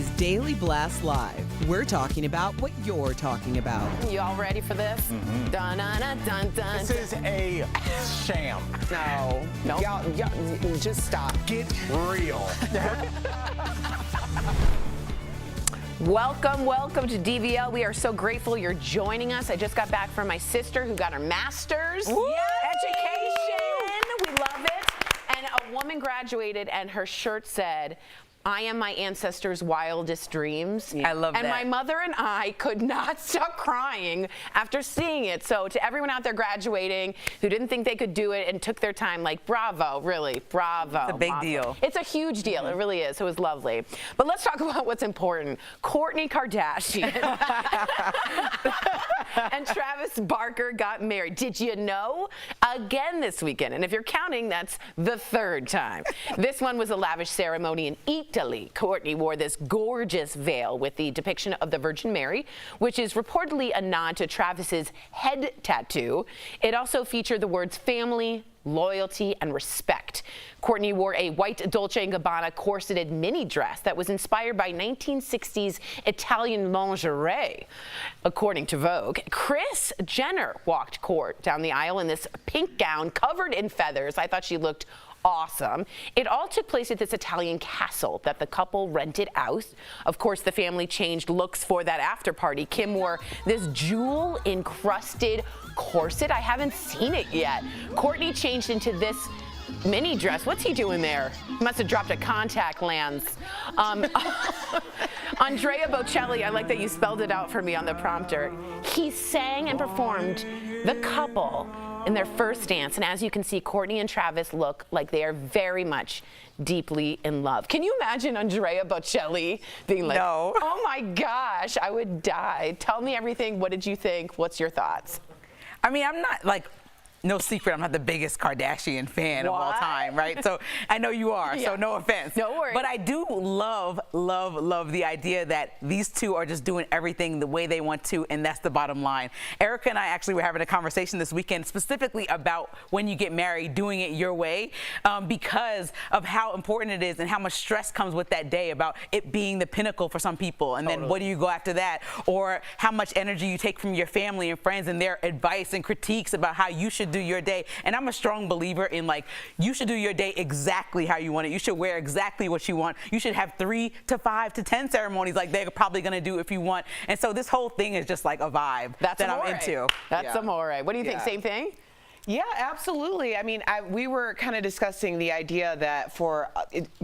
is Daily Blast Live. We're talking about what you're talking about. You all ready for this? Mm-hmm. Dun, dun, dun, dun, dun. This is a sham. No. Nope. Y'all, just stop. Get real. Welcome to DBL. We are so grateful you're joining us. I just got back from my sister who got her master's. Education. We love it. And a woman graduated and her shirt said, "I am my ancestors' wildest dreams." I love that. And my mother and I could not stop crying after seeing it. So to everyone out there graduating who didn't think they could do it and took their time, like, bravo, really, bravo. It's a big deal. It's a huge deal. It really is. It was lovely. But let's talk about what's important. Kourtney Kardashian and Travis Barker got married. Did you know? Again this weekend. And if you're counting, that's the third time. This one was a lavish ceremony in Italy. Kourtney wore this gorgeous veil with the depiction of the Virgin Mary, which is reportedly a nod to Travis's head tattoo. It also featured the words family, loyalty, and respect. Kourtney wore a white Dolce & Gabbana corseted mini dress that was inspired by 1960s Italian lingerie, according to Vogue. Kris Jenner walked Kourt down the aisle in this pink gown covered in feathers. I thought she looked awesome. It all took place at this Italian castle that the couple rented out. Of course, the family changed looks for that after party. Kim wore this jewel encrusted corset. I haven't seen it yet. Kourtney changed into this mini dress. What's he doing there? He must have dropped a contact lens. Andrea Bocelli, I like that you spelled it out for me on the prompter. He sang and performed the couple in their first dance, and as you can see, Kourtney and Travis look like they are very much deeply in love. Can you imagine Andrea Bocelli being like, No. "Oh my gosh, I would die. Tell me everything. What did you think? What's your thoughts?" I mean, I'm not like, no secret, I'm not the biggest Kardashian fan of all time, right? So I know you are, so no offense. No worries. But I do love the idea that these two are just doing everything the way they want to, and that's the bottom line. Erica and I actually were having a conversation this weekend specifically about when you get married, doing it your way, because of how important it is and how much stress comes with that day about it being the pinnacle for some people. And then what do you go after that? Or how much energy you take from your family and friends and their advice and critiques about how you should do your day. And I'm a strong believer in, like, you should do your day exactly how you want it. You should wear exactly what you want. You should have 3 to 5 to 10 ceremonies like they're probably going to do if you want. And so this whole thing is just like a vibe that I'm into. That's amore. What do you think? Same thing? Yeah, absolutely. I mean, we were kind of discussing the idea that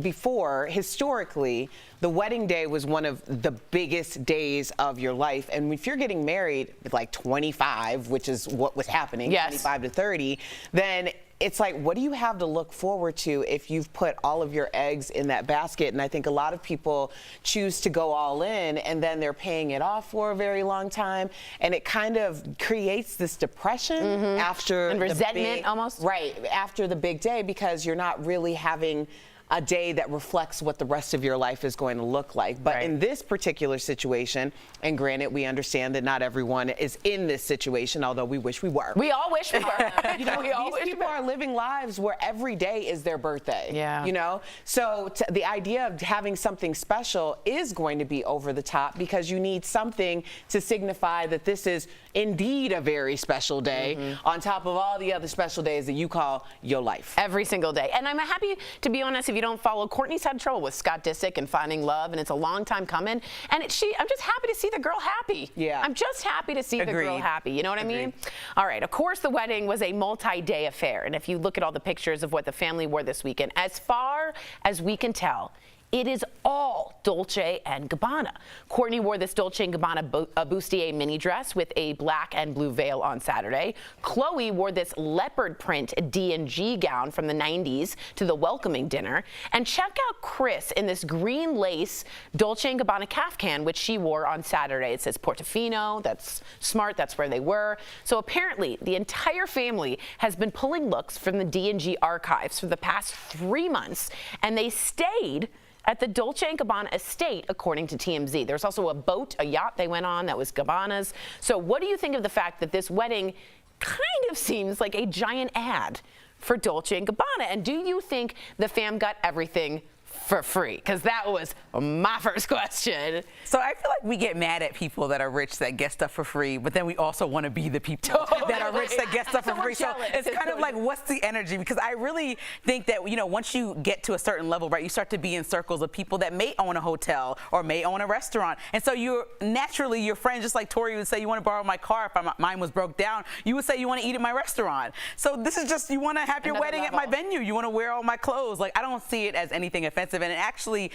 before, historically, the wedding day was one of the biggest days of your life. And if you're getting married at like 25, which is what was happening, 25 to 30, then it's like, what do you have to look forward to if you've put all of your eggs in that basket? And I think a lot of people choose to go all in, and then they're paying it off for a very long time. And it kind of creates this depression after and resentment almost. Right, after the big day, because you're not really having a day that reflects what the rest of your life is going to look like. But in this particular situation, and granted, we understand that not everyone is in this situation, although we wish we were. We all wish we were. You know, these people are living lives where every day is their birthday. Yeah. You know, so the idea of having something special is going to be over the top, because you need something to signify that this is indeed a very special day on top of all the other special days that you call your life. Every single day. And I'm happy, to be honest, if you don't follow, Kourtney's had trouble with Scott Disick and finding love, and it's a long time coming. And I'm just happy to see the girl happy. Yeah. I'm just happy to see the girl happy. You know what I mean? All right. Of course, the wedding was a multi-day affair. And if you look at all the pictures of what the family wore this weekend, as far as we can tell, it is all Dolce & Gabbana. Kourtney wore this Dolce & Gabbana bustier mini dress with a black and blue veil on Saturday. Khloe wore this leopard print D&G gown from the 90s to the welcoming dinner. And check out Kris in this green lace Dolce & Gabbana caftan, which she wore on Saturday. It says Portofino. That's smart. That's where they were. So apparently, the entire family has been pulling looks from the D&G archives for the past 3 months, and they stayed at the Dolce & Gabbana estate, according to TMZ. There's also a yacht they went on that was Gabbana's. So what do you think of the fact that this wedding kind of seems like a giant ad for Dolce & Gabbana? And do you think the fam got everything for free? Because that was my first question. So I feel like we get mad at people that are rich that get stuff for free, but then we also want to be the people that are rich that get stuff for free. So it's kind of like, what's the energy? Because I really think that, you know, once you get to a certain level, right, you start to be in circles of people that may own a hotel or may own a restaurant. And so you're naturally your friend, just like Tori would say, you want to borrow my car if mine was broke down. You would say you want to eat at my restaurant. So this is just, you want to have your wedding at my venue. You want to wear all my clothes. Like, I don't see it as anything offensive. And it actually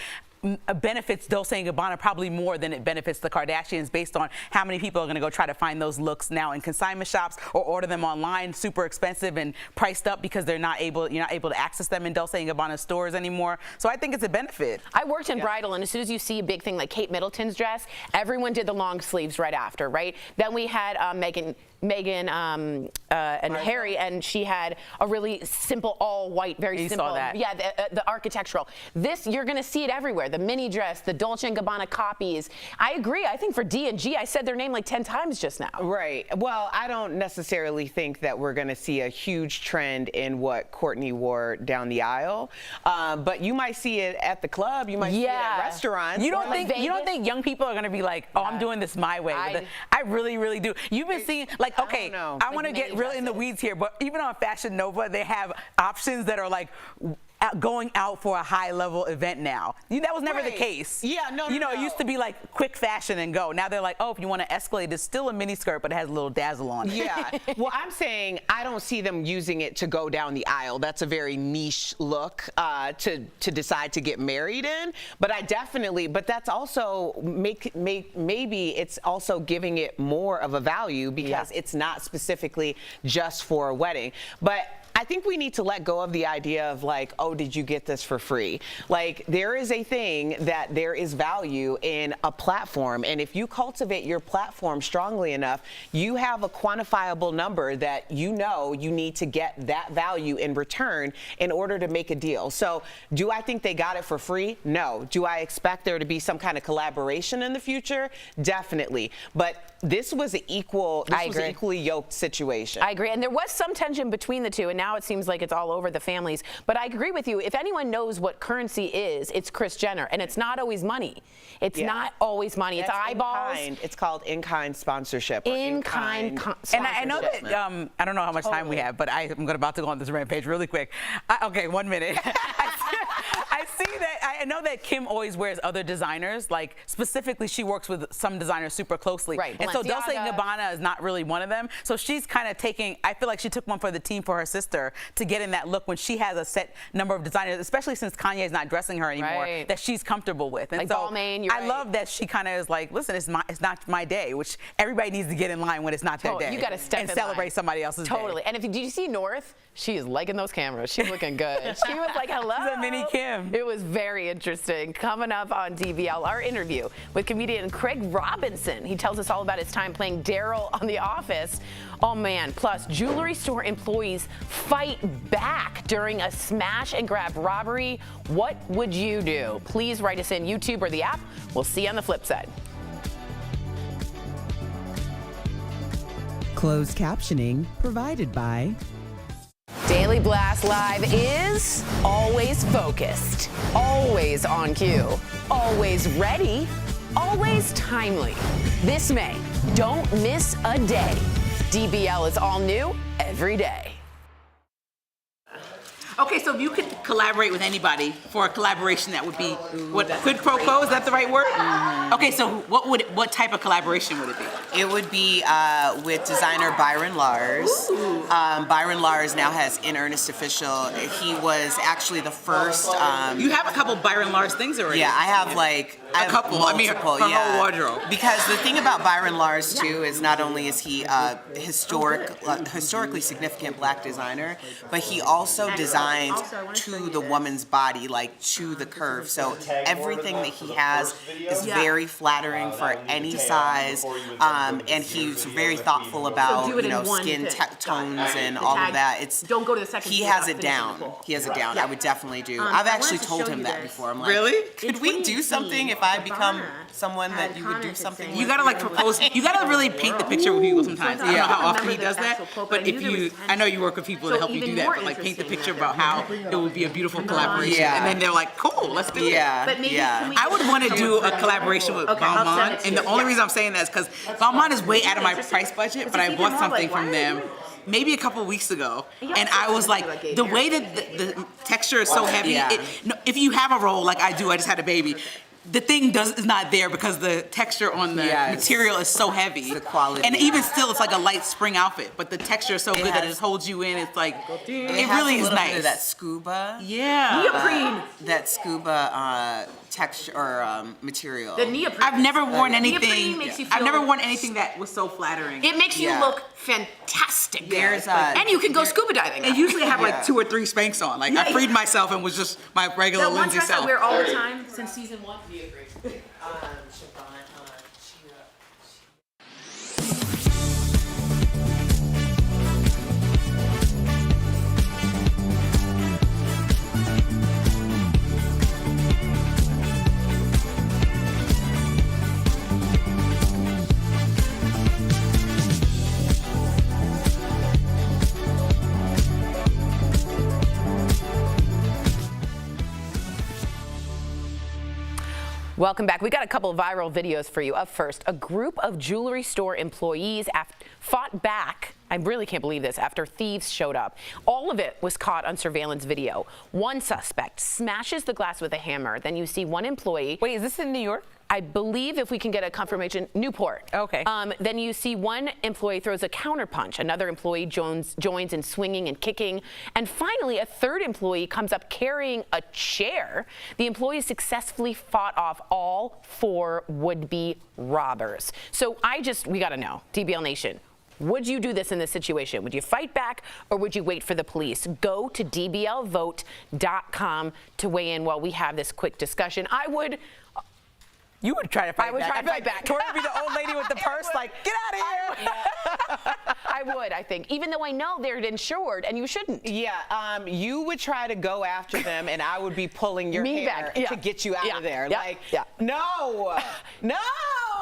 benefits Dolce & Gabbana probably more than it benefits the Kardashians, based on how many people are going to go try to find those looks now in consignment shops or order them online, super expensive and priced up because you're not able to access them in Dolce & Gabbana stores anymore. So I think it's a benefit. I worked in bridal, and as soon as you see a big thing like Kate Middleton's dress, everyone did the long sleeves right after, right? Then we had Meghan and Harry, and she had a really simple all white, very simple. Saw that. Yeah, the architectural. This, you're going to see it everywhere. The mini dress, the Dolce & Gabbana copies. I agree. I think for D&G, I said their name like 10 times just now. Right. Well, I don't necessarily think that we're going to see a huge trend in what Kourtney wore down the aisle, but you might see it at the club. You might see it at restaurants. You don't think young people are going to be like, oh, I'm doing this my way? I really, really do. You've been seeing, like, okay, I want to get really in the weeds here, but even on Fashion Nova, they have options that are like going out for a high-level event now. That was never the case. Yeah, no. It used to be like quick fashion and go. Now they're like, oh, if you want to escalate, it's still a mini skirt, but it has a little dazzle on it. Yeah. Well, I'm saying I don't see them using it to go down the aisle. That's a very niche look to decide to get married in. But but that's also maybe it's also giving it more of a value because it's not specifically just for a wedding. But I think we need to let go of the idea of like, oh, did you get this for free? Like, there is a thing that there is value in a platform. And if you cultivate your platform strongly enough, you have a quantifiable number that you know you need to get that value in return in order to make a deal. So do I think they got it for free? No. Do I expect there to be some kind of collaboration in the future? Definitely. But this was an equally yoked situation. I agree. And there was some tension between the two, and now it seems like it's all over the families. But I agree with you. If anyone knows what currency is, it's Kris Jenner. And it's not always money. It's not always money. It's eyeballs. It's called in-kind sponsorship. In-kind sponsorship. And I know that, I don't know how much time we have, but I'm about to go on this rampage really quick. Okay, 1 minute. I know that Kim always wears other designers. Like, specifically, she works with some designers super closely. Right. And so Dolce & Gabbana is not really one of them. So she's kind of taking, I feel like she took one for the team for her sister to get in that look when she has a set number of designers, especially since Kanye's not dressing her anymore, that she's comfortable with. And like so Balmain, I love that she kind of is like, listen, it's not my day, which everybody needs to get in line when it's not their day. You got to step and in celebrate line. Somebody else's day. Totally. And did you see North? She is liking those cameras. She's looking good. She was like, hello. She's a mini Kim. It was very interesting. Coming up on DBL, our interview with comedian Craig Robinson. He tells us all about his time playing Daryl on The Office. Oh, man. Plus, jewelry store employees fight back during a smash and grab robbery. What would you do? Please write us in YouTube or the app. We'll see you on the flip side. Closed captioning provided by Daily Blast Live is always focused, always on cue, always ready, always timely. This May, don't miss a day. DBL is all new every day. Okay, so if you could collaborate with anybody for a collaboration, that would be what, quid pro quo? Is that the right word? Mm-hmm. Okay, so what type of collaboration would it be? It would be with designer Byron Lars. Byron Lars now has In Earnest Official. He was actually the first. You have a couple Byron Lars things already. Yeah, I have like a couple. Multiple, her whole wardrobe. Because the thing about Byron Lars too is not only is he a historically significant Black designer, but he also designed to the woman's body, like to the curve. So everything that he has is very flattering for any size, and he's very thoughtful about skin tones and all of that. Don't go to the second. He has it down. He has it down. I would definitely do. I've actually told him that before. I'm like, really? Could we do something if I become someone that you would do something with? You gotta like propose. You gotta really paint the picture with people sometimes. I don't know how often he does that, but if you, I know you work with people to help you do that, but like paint the picture about how it would be a beautiful collaboration, and then they're like, cool, let's do it. I would want to do a collaboration with Balmain, and the only reason I'm saying that is because Balmain is way out of my price budget, but I bought something from them maybe a couple of weeks ago, and I was like, the way that the texture is so heavy, if you have a roll like I do, I just had a baby, the thing is not there because the texture on the material is so heavy. The quality. And even still, it's like a light spring outfit, but the texture is so good that it just holds you in. It's like, it really is nice. Bit of that scuba. Yeah. Neoprene. That scuba texture or material. The neoprene. I've never worn anything. Neoprene makes you feel I've never worn anything that was so flattering. It makes you look fantastic. There's and you can go scuba diving. And usually I have like 2 or 3 Spanx on. Like I freed myself and was just my regular Lindsay self. That one dress I wear all the time since season 1. Welcome back. We got a couple of viral videos for you. Up first, a group of jewelry store employees fought back. I really can't believe this, after thieves showed up. All of it was caught on surveillance video. One suspect smashes the glass with a hammer. Then you see one employee. Wait, is this in New York? I believe, if we can get a confirmation, Newport. Okay. Then you see one employee throws a counterpunch. Another employee joins in swinging and kicking. And finally, a third employee comes up carrying a chair. The employees successfully fought off all 4 would-be robbers. So we got to know, DBL Nation, would you do this in this situation? Would you fight back or would you wait for the police? Go to dblvote.com to weigh in while we have this quick discussion. You would try to fight back. I would try to fight back. Tori would be the old lady with the purse, like, get out of here. I would, I think, even though I know they're insured and you shouldn't. Yeah, you would try to go after them, and I would be pulling your hair to get you out of there. No, no.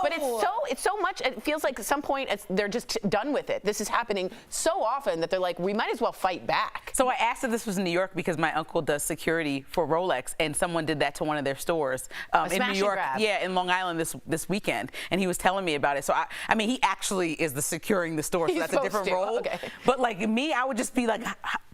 But it's so much. It feels like at some point they're just done with it. This is happening so often that they're like, we might as well fight back. So I asked if this was in New York because my uncle does security for Rolex, and someone did that to one of their stores in New York. Grab. Yeah, in Long Island this weekend, and he was telling me about it. So I mean, he actually is the securing the store, so that's a different role. Okay. But like me, I would just be like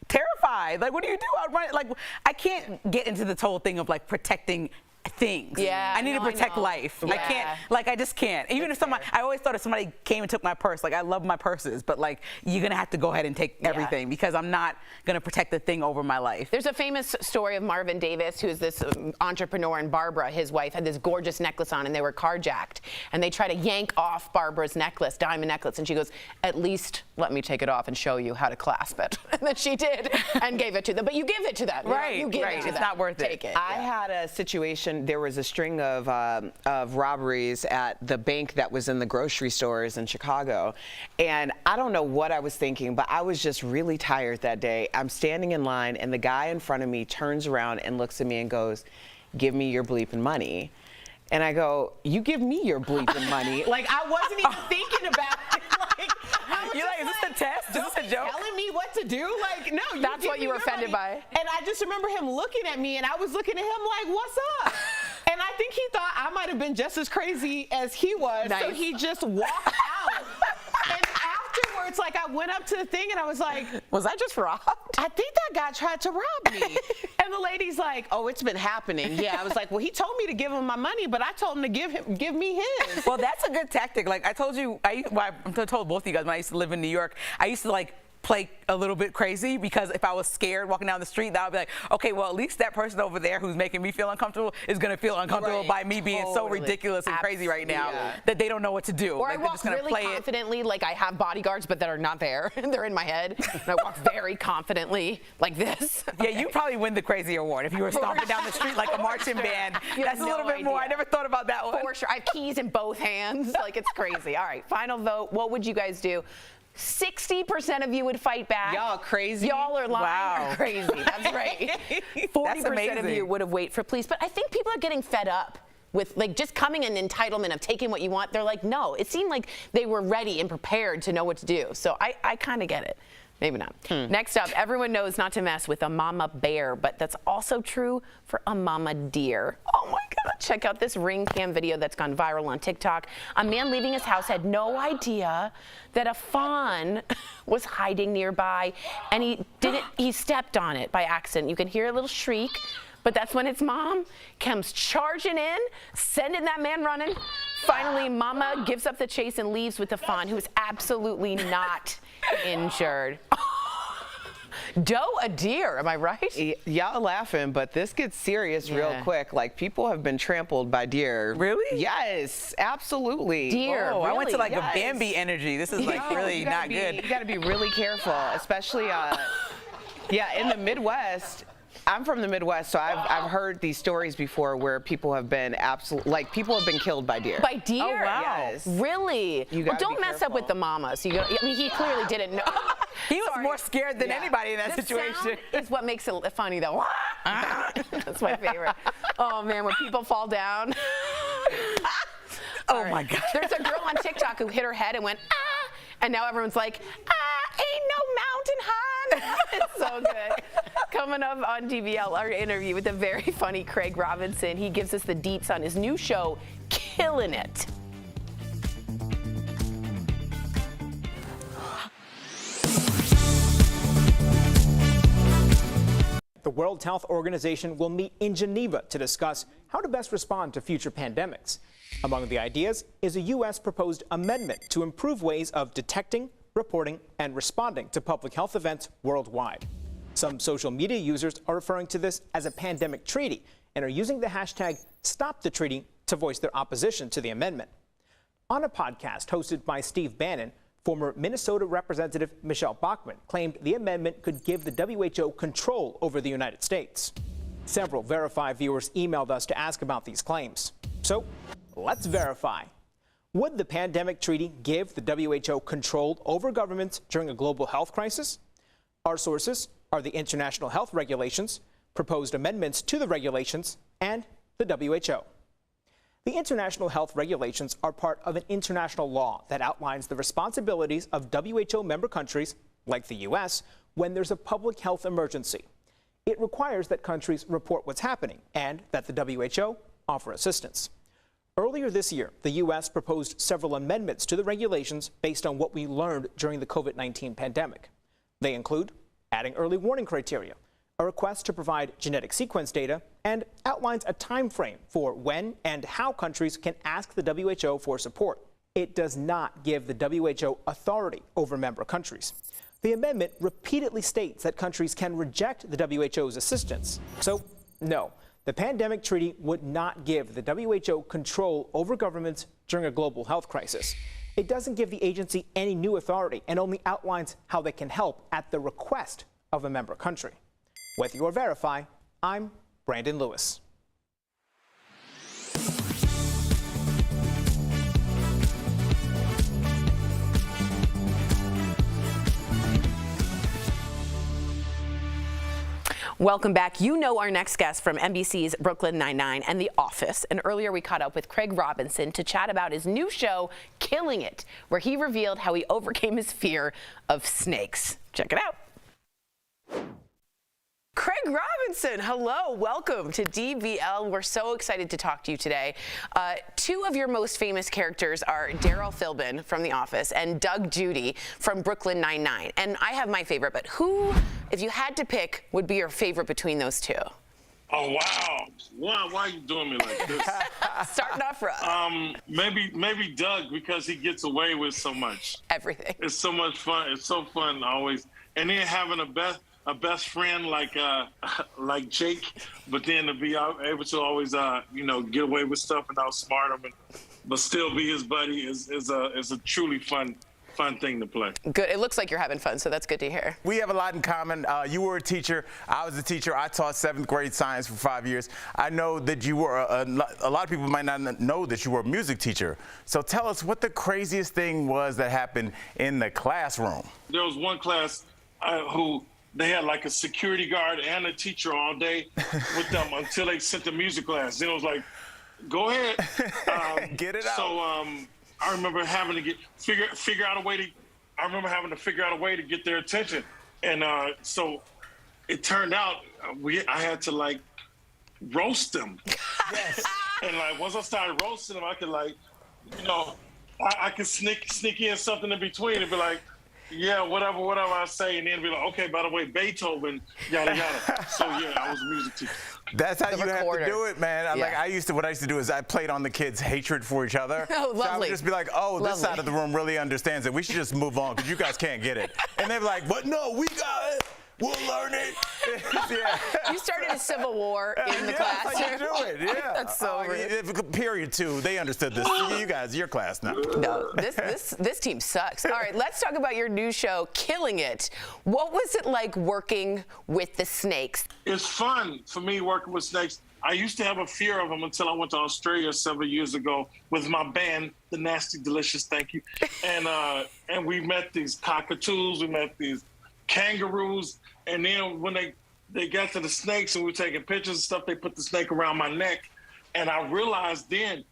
terrified. Like, what do you do? I'd run. Like, I can't get into the whole thing of like protecting things. Yeah, I need to protect life. Yeah. I can't, like, I just can't. Even if somebody, I always thought if somebody came and took my purse, like, I love my purses, but like, you're gonna have to go ahead and take everything because I'm not gonna protect the thing over my life. There's a famous story of Marvin Davis, who's this entrepreneur, and Barbara, his wife, had this gorgeous necklace on, and they were carjacked. And they try to yank off Barbara's necklace, diamond necklace, and she goes, at least let me take it off and show you how to clasp it. And then she did and gave it to them. But you give it to them. Right, you give it to them. It's not worth it. Take it. I had a situation, there was a string of robberies at the bank that was in the grocery stores in Chicago. And I don't know what I was thinking, but I was just really tired that day. I'm standing in line, and the guy in front of me turns around and looks at me and goes, give me your bleeping money. And I go, you give me your bleeping money. Like, I wasn't even thinking about it. Like, you're like, is this a test? Is this a joke? Telling me what to do? Like, no, you That's give what me you were your offended money. by. And I just remember him looking at me, and I was looking at him like, what's up? And I think he thought I might have been just as crazy as he was. Nice. So he just walked out. And afterwards, like, I went up to the thing, and I was like, was I just robbed? I think that guy tried to rob me. And the lady's like, oh, it's been happening. Yeah, I was like, well, he told me to give him my money, but I told him to give me his. Well, that's a good tactic. Like I told you, I told both of you guys when I used to live in New York, I used to like play a little bit crazy because if I was scared walking down the street, that would be like, okay, well, at least that person over there who's making me feel uncomfortable is going to feel uncomfortable by me being so ridiculous and crazy right now that they don't know what to do. Or like, I walk really confidently, like I have bodyguards, but that are not there. They're in my head. And I walk very confidently like this. Yeah, you probably win the crazy award if you were stomping down the street like a marching band. That's a little bit more. I never thought about that one. For sure. I have keys in both hands. Like, it's crazy. All right, final vote. What would you guys do? 60% of you would fight back. Y'all crazy. Y'all are lying or crazy. That's right. 40% of you would have waited for police. But I think people are getting fed up. with like just coming in entitlement of taking what you want. They're like, no. It seemed like they were ready and prepared to know what to do. So I kind of get it. Maybe not. Next up, everyone knows not to mess with a mama bear, but that's also true for a mama deer. Oh my God, check out this ring cam video that's gone viral on TikTok. A man leaving his house had no idea that a fawn was hiding nearby, and he stepped on it by accident. You can hear a little shriek, but that's when its mom comes charging in, sending that man running. Finally, mama gives up the chase and leaves with the fawn, who is absolutely not injured. Doe a deer, am I right? Y'all laughing, but this gets serious real quick. Like, people have been trampled by deer. Really? Yes, absolutely. Deer, Oh, really? I went to like a Bambi energy. This is like really not good. You got to be really careful, especially, in the Midwest. I'm from the Midwest, so I've heard these stories before where people have been people have been killed by deer. By deer? Oh, wow. Yes. Really? Well, don't mess up with the mama. So I mean, he clearly didn't know. He was more scared than anybody in that situation. Sound is what makes it funny, though. That's my favorite. Oh man, when people fall down. Oh my God. There's a girl on TikTok who hit her head and went, ah, and now everyone's like, ah, ain't no mountain high. It's so good. Coming up on DBL, our interview with the very funny Craig Robinson. He gives us the deets on his new show, Killing It. The World Health Organization will meet in Geneva to discuss how to best respond to future pandemics. Among the ideas is a U.S. proposed amendment to improve ways of detecting, reporting, and responding to public health events worldwide. Some social media users are referring to this as a pandemic treaty and are using the hashtag #StopTheTreaty to voice their opposition to the amendment. On a podcast hosted by Steve Bannon, former Minnesota Representative Michelle Bachmann claimed the amendment could give the WHO control over the United States. Several Verify viewers emailed us to ask about these claims. So let's verify. Would the pandemic treaty give the WHO control over governments during a global health crisis? Our sources are the International Health Regulations, proposed amendments to the regulations, and the WHO. The International Health Regulations are part of an international law that outlines the responsibilities of WHO member countries, like the U.S., when there's a public health emergency. It requires that countries report what's happening and that the WHO offer assistance. Earlier this year, the U.S. proposed several amendments to the regulations based on what we learned during the COVID-19 pandemic. They include adding early warning criteria, a request to provide genetic sequence data, and outlines a time frame for when and how countries can ask the WHO for support. It does not give the WHO authority over member countries. The amendment repeatedly states that countries can reject the WHO's assistance. So, no, the pandemic treaty would not give the WHO control over governments during a global health crisis. It doesn't give the agency any new authority and only outlines how they can help at the request of a member country. With your Verify, I'm Brandon Lewis. Welcome back. You know our next guest from NBC's Brooklyn Nine-Nine and The Office. And earlier we caught up with Craig Robinson to chat about his new show, Killing It, where he revealed how he overcame his fear of snakes. Check it out. Craig Robinson, hello, welcome to DBL. We're so excited to talk to you today. Two of your most famous characters are Daryl Philbin from The Office and Doug Judy from Brooklyn Nine-Nine. And I have my favorite, but who, if you had to pick, would be your favorite between those two? Oh, wow. Why are you doing me like this? Starting off rough. Maybe Doug, because he gets away with so much. Everything. It's so much fun. It's so fun always. And then having a best friend like Jake, but then to be able to always get away with stuff and outsmart him, but still be his buddy is a truly fun thing to play. Good. It looks like you're having fun, so that's good to hear. We have a lot in common. You were a teacher. I was a teacher. I taught 7th grade science for 5 years. I know that you were a lot of people might not know that you were a music teacher. So tell us what the craziest thing was that happened in the classroom. There was one class who they had like a security guard and a teacher all day with them until they sent the music class. Then it was like, Go ahead. Get it out. So I remember having to figure out a way to. I remember having to figure out a way to get their attention, and so it turned out I had to like roast them. Yes. And like once I started roasting them, I could like, you know, I could sneak in something in between and be like, yeah, whatever I say, and then be like, okay, by the way, Beethoven, yada yada. So yeah, I was a music teacher. That's how you recorder. have to do it, man. Yeah. Like what I used to do is I played on the kids' hatred for each other. Oh, so I would lovely. just be like, oh, this Lovely. side of the room really understands it. We should just move on because you guys can't get it. And they'd be like, but no, we got it. We'll learn it. Yeah. You started a civil war in the class. That's how you do it. Yeah. That's so rude. Period 2, they understood this. You guys, your class now. No, this team sucks. All right, let's talk about your new show, Killing It. What was it like working with the snakes? It's fun for me working with snakes. I used to have a fear of them until I went to Australia several years ago with my band, The Nasty Delicious, thank you. And we met these cockatoos, we met these kangaroos, and then when they got to the snakes and we were taking pictures and stuff, they put the snake around my neck, and I realized then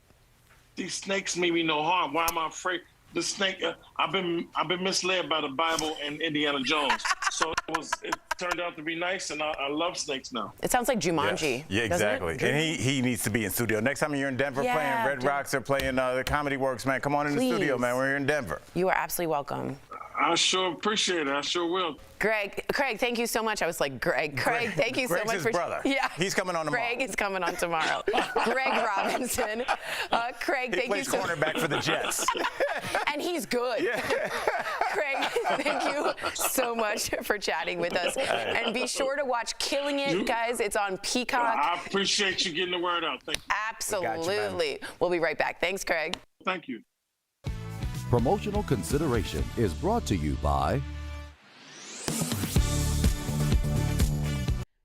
these snakes mean me no harm. Why am I afraid? The snake, I've been misled by the Bible and Indiana Jones. So it turned out to be nice, and I love snakes now. It sounds like Jumanji. Yes. Yeah, exactly. And he needs to be in studio. Next time you're in Denver playing Red Rocks or playing the Comedy Works, man, come on in the studio, man. We're in Denver. You are absolutely welcome. I sure appreciate it. I sure will. Craig, thank you so much. I was like, Craig, thank you so Greg's much his for. brother. Yeah. He's coming on tomorrow. Greg is coming on tomorrow. Greg Robinson. Craig, thank you so much. He plays cornerback for the Jets. And he's good. Yeah. Craig, thank you so much for chatting with us. And be sure to watch Killing It, guys. It's on Peacock. I appreciate you getting the word out. Thank you. Absolutely. We'll be right back. Thanks, Craig. Thank you. Promotional consideration is brought to you by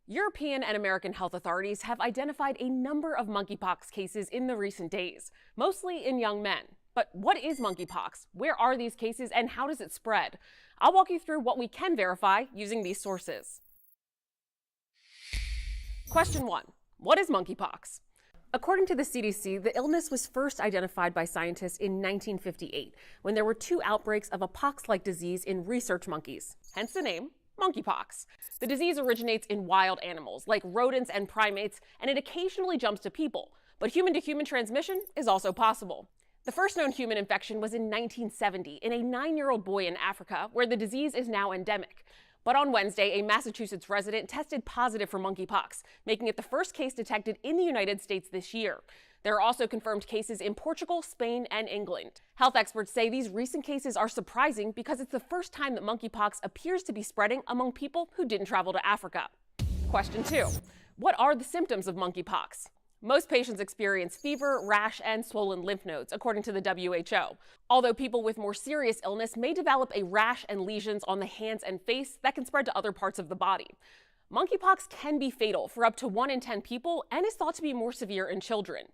European and American health authorities have identified a number of monkeypox cases in the recent days, mostly in young men. But what is monkeypox? Where are these cases and how does it spread? I'll walk you through what we can verify using these sources. Question 1. What is monkeypox? According to the CDC, the illness was first identified by scientists in 1958, when there were 2 outbreaks of a pox-like disease in research monkeys, hence the name, monkeypox. The disease originates in wild animals, like rodents and primates, and it occasionally jumps to people, but human-to-human transmission is also possible. The first known human infection was in 1970 in a 9-year-old boy in Africa, where the disease is now endemic. But on Wednesday, a Massachusetts resident tested positive for monkeypox, making it the first case detected in the United States this year. There are also confirmed cases in Portugal, Spain, and England. Health experts say these recent cases are surprising because it's the first time that monkeypox appears to be spreading among people who didn't travel to Africa. Question 2. What are the symptoms of monkeypox? Most patients experience fever, rash, and swollen lymph nodes, according to the WHO. Although people with more serious illness may develop a rash and lesions on the hands and face that can spread to other parts of the body. Monkeypox can be fatal for up to 1 in 10 people and is thought to be more severe in children.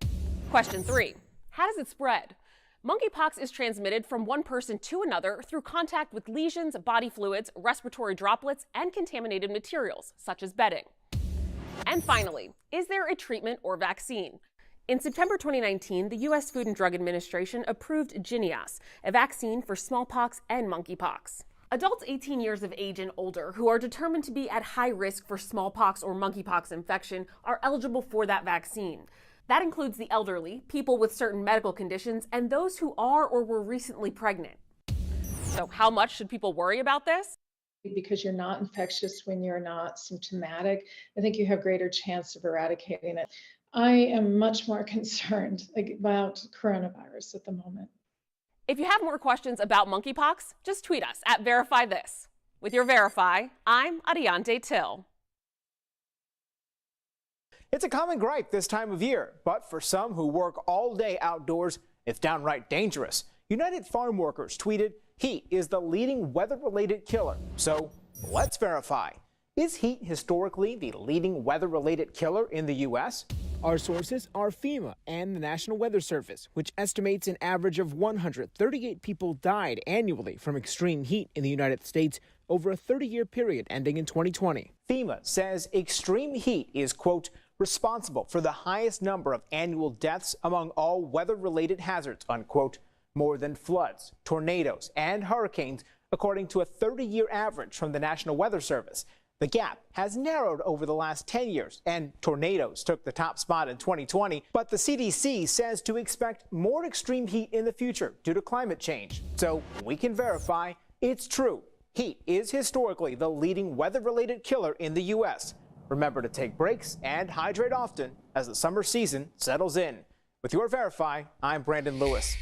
Question 3. How does it spread? Monkeypox is transmitted from one person to another through contact with lesions, body fluids, respiratory droplets, and contaminated materials, such as bedding. And finally, is there a treatment or vaccine? In September 2019, the U.S. Food and Drug Administration approved Jynneos, a vaccine for smallpox and monkeypox. Adults 18 years of age and older who are determined to be at high risk for smallpox or monkeypox infection are eligible for that vaccine. That includes the elderly, people with certain medical conditions, and those who are or were recently pregnant. So how much should people worry about this? Because you're not infectious when you're not symptomatic, I think you have greater chance of eradicating it. I am much more concerned about coronavirus at the moment. If you have more questions about monkeypox, just tweet us at VerifyThis. With your Verify, I'm Adiante Till. It's a common gripe this time of year, but for some who work all day outdoors, it's downright dangerous. United Farm Workers tweeted, "Heat is the leading weather-related killer." So let's verify. Is heat historically the leading weather-related killer in the U.S.? Our sources are FEMA and the National Weather Service, which estimates an average of 138 people died annually from extreme heat in the United States over a 30-year period ending in 2020. FEMA says extreme heat is, quote, responsible for the highest number of annual deaths among all weather-related hazards, unquote, more than floods, tornadoes, and hurricanes, according to a 30-year average from the National Weather Service. The gap has narrowed over the last 10 years, and tornadoes took the top spot in 2020. But the CDC says to expect more extreme heat in the future due to climate change. So we can verify it's true. Heat is historically the leading weather-related killer in the U.S. Remember to take breaks and hydrate often as the summer season settles in. With your Verify, I'm Brandon Lewis.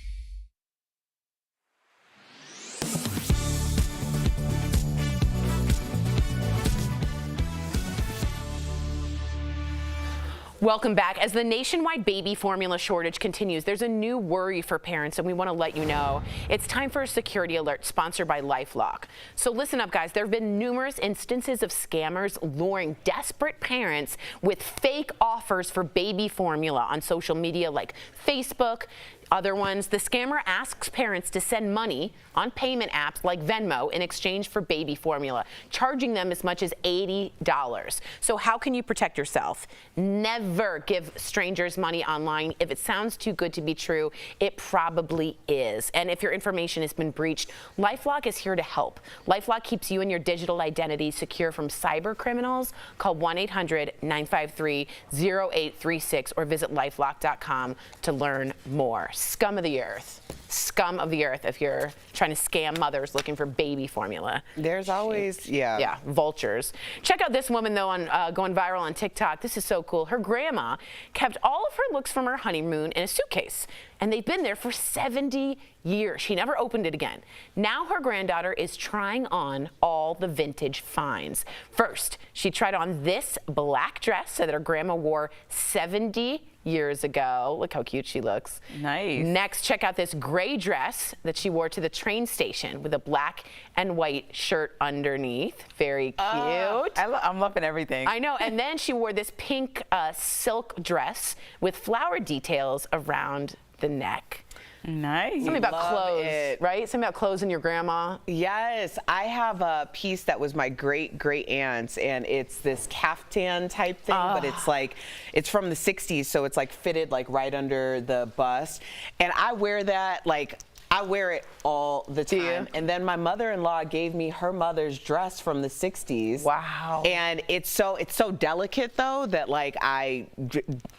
Welcome back. As the nationwide baby formula shortage continues, there's a new worry for parents, and we want to let you know. It's time for a security alert sponsored by LifeLock. So listen up, guys. There have been numerous instances of scammers luring desperate parents with fake offers for baby formula on social media like Facebook. Other ones, the scammer asks parents to send money on payment apps like Venmo in exchange for baby formula, charging them as much as $80. So how can you protect yourself? Never give strangers money online. If it sounds too good to be true, it probably is. And if your information has been breached, LifeLock is here to help. LifeLock keeps you and your digital identity secure from cyber criminals. Call 1-800-953-0836 or visit lifelock.com to learn more. Scum of the earth. Scum of the earth if you're trying to scam mothers looking for baby formula. There's always, yeah, vultures. Check out this woman, though, on going viral on TikTok. This is so cool. Her grandma kept all of her looks from her honeymoon in a suitcase, and they've been there for 70 years. She never opened it again. Now her granddaughter is trying on all the vintage finds. First, she tried on this black dress that her grandma wore 70 years ago. Look how cute she looks. Nice. Next, check out this gray dress that she wore to the train station with a black and white shirt underneath. Very cute. I'm loving everything. I know. And then she wore this pink silk dress with flower details around the neck. Nice. Something about clothes, right? Something about clothes and your grandma. Yes, I have a piece that was my great aunt's, and it's this caftan type thing, but it's like, it's from the 60s, so it's like fitted like right under the bust. And I wear that like, I wear it all the time. And then my mother-in-law gave me her mother's dress from the 60s. Wow. And it's so delicate though that like I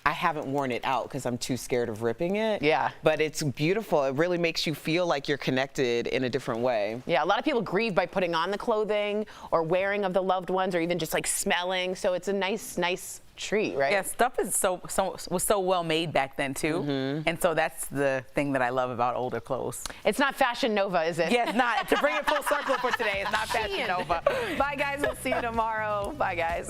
haven't worn it out because I'm too scared of ripping it. Yeah. But it's beautiful. It really makes you feel like you're connected in a different way. Yeah, a lot of people grieve by putting on the clothing or wearing of the loved ones or even just like smelling. So it's a nice treat, right? Yeah, stuff is was so well made back then too, and so that's the thing that I love about older clothes. It's not Fashion Nova, is it? Yeah, it's not. To bring it full circle for today, it's not Fashion Nova. Bye, guys. We'll see you tomorrow. Bye, guys.